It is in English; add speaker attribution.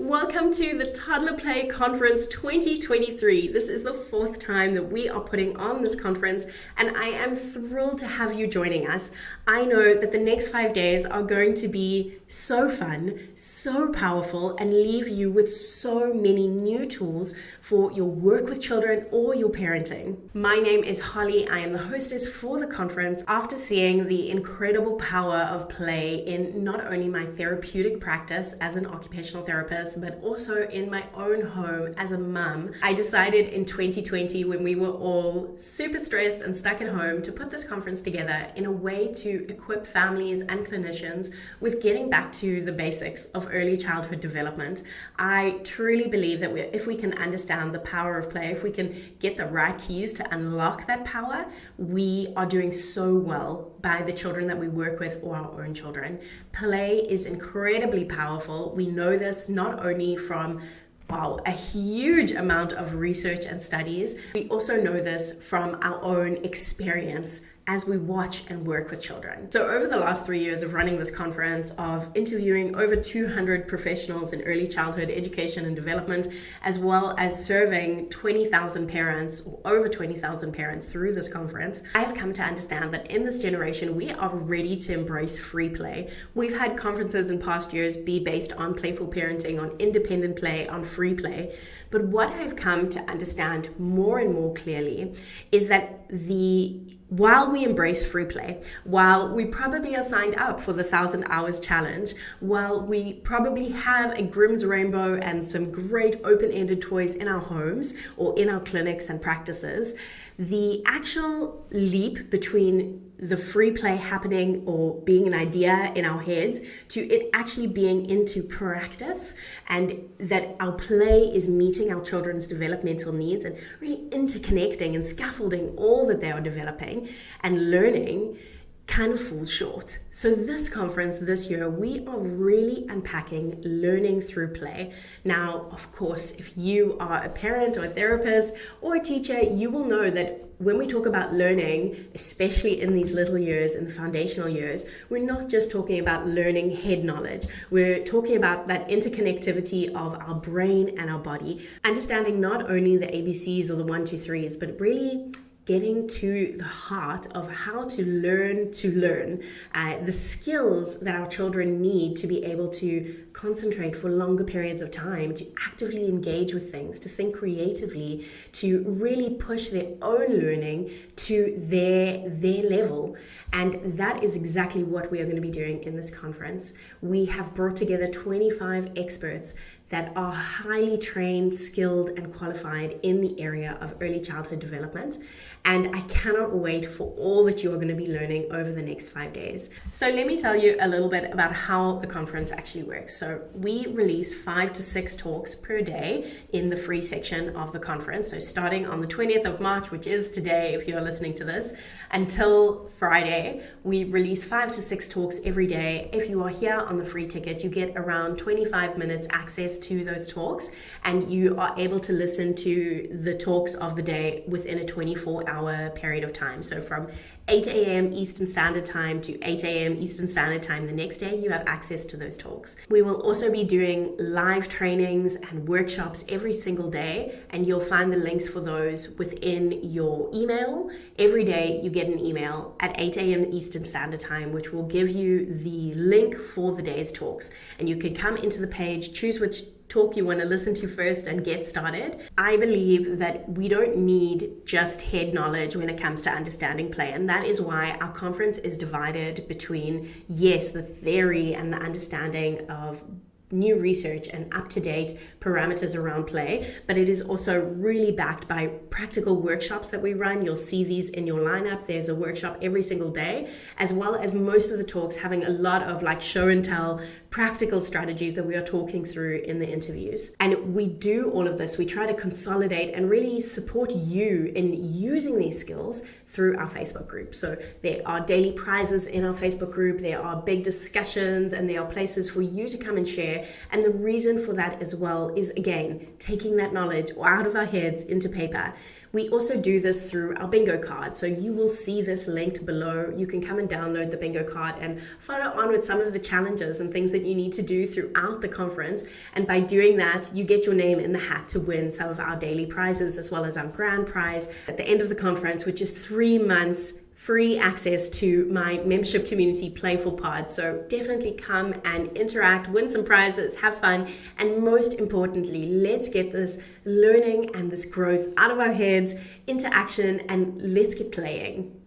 Speaker 1: Welcome to the Toddler Play Conference 2023. This is the fourth time that we are putting on this conference, and I am thrilled to have you joining us. I know that the next 5 days are going to be so fun, so powerful, and leave you with so many new tools for your work with children or your parenting. My name is Holly. I am the hostess for the conference after seeing the incredible power of play in not only my therapeutic practice as an occupational therapist, but also in my own home as a mum. I decided in 2020, when we were all super stressed and stuck at home, to put this conference together in a way to equip families and clinicians with getting back to the basics of early childhood development. I truly believe that if we can understand the power of play, if we can get the right keys to unlock that power, we are doing so well by the children that we work with or our own children. Play is incredibly powerful. We know this not only from a huge amount of research and studies. We also know this from our own experience as we watch and work with children. So over the last 3 years of running this conference, of interviewing over 200 professionals in early childhood education and development, as well as serving 20,000 parents, or over 20,000 parents through this conference, I've come to understand that in this generation, we are ready to embrace free play. We've had conferences in past years be based on playful parenting, on independent play, on free play. But what I've come to understand more and more clearly is that while we embrace free play, while we probably are signed up for the 1,000 Hours Challenge, while we probably have a Grimm's Rainbow and some great open-ended toys in our homes or in our clinics and practices, the actual leap between the free play happening or being an idea in our heads to it actually being into practice, and that our play is meeting our children's developmental needs and really interconnecting and scaffolding all that they are developing and learning, kind of falls short. So this conference this year, we are really unpacking learning through play. Now, of course, if you are a parent or a therapist or a teacher, you will know that when we talk about learning, especially in these little years, in the foundational years, we're not just talking about learning head knowledge. We're talking about that interconnectivity of our brain and our body, understanding not only the ABCs or the 1, 2, 3s, but really getting to the heart of how to learn, the skills that our children need to be able to concentrate for longer periods of time, to actively engage with things, to think creatively, to really push their own learning to their level. And that is exactly what we are going to be doing in this conference. We have brought together 25 experts that are highly trained, skilled, and qualified in the area of early childhood development. And I cannot wait for all that you are going to be learning over the next 5 days. So let me tell you a little bit about how the conference actually works. So we release 5 to 6 talks per day in the free section of the conference. So starting on the 20th of March, which is today if you're listening to this, until Friday, we release 5 to 6 talks every day. If you are here on the free ticket, you get around 25 minutes access to those talks, and you are able to listen to the talks of the day within a 24-hour period of time. So from 8 a.m. Eastern Standard Time to 8 a.m. Eastern Standard Time the next day, you have access to those talks. We will also be doing live trainings and workshops every single day, and you'll find the links for those within your email. Every day you get an email at 8 a.m. Eastern Standard Time, which will give you the link for the day's talks. And you can come into the page, choose which talk you want to listen to first, and get started. I believe that we don't need just head knowledge when it comes to understanding play, and that is why our conference is divided between, yes, the theory and the understanding of new research and up-to-date parameters around play, but it is also really backed by practical workshops that we run. You'll see these in your lineup. There's a workshop every single day, as well as most of the talks having a lot of show and tell practical strategies that we are talking through in the interviews. And we do all of this. We try to consolidate and really support you in using these skills through our Facebook group. So there are daily prizes in our Facebook group. There are big discussions, and there are places for you to come and share. And the reason for that as well is, again, taking that knowledge out of our heads into paper. We also do this through our bingo card. So you will see this linked below. You can come and download the bingo card and follow on with some of the challenges and things that you need to do throughout the conference. And by doing that, you get your name in the hat to win some of our daily prizes as well as our grand prize at the end of the conference, which is 3 months free access to my membership community, Playful Pod. So definitely come and interact, win some prizes, have fun, and most importantly, let's get this learning and this growth out of our heads into action, and let's get playing.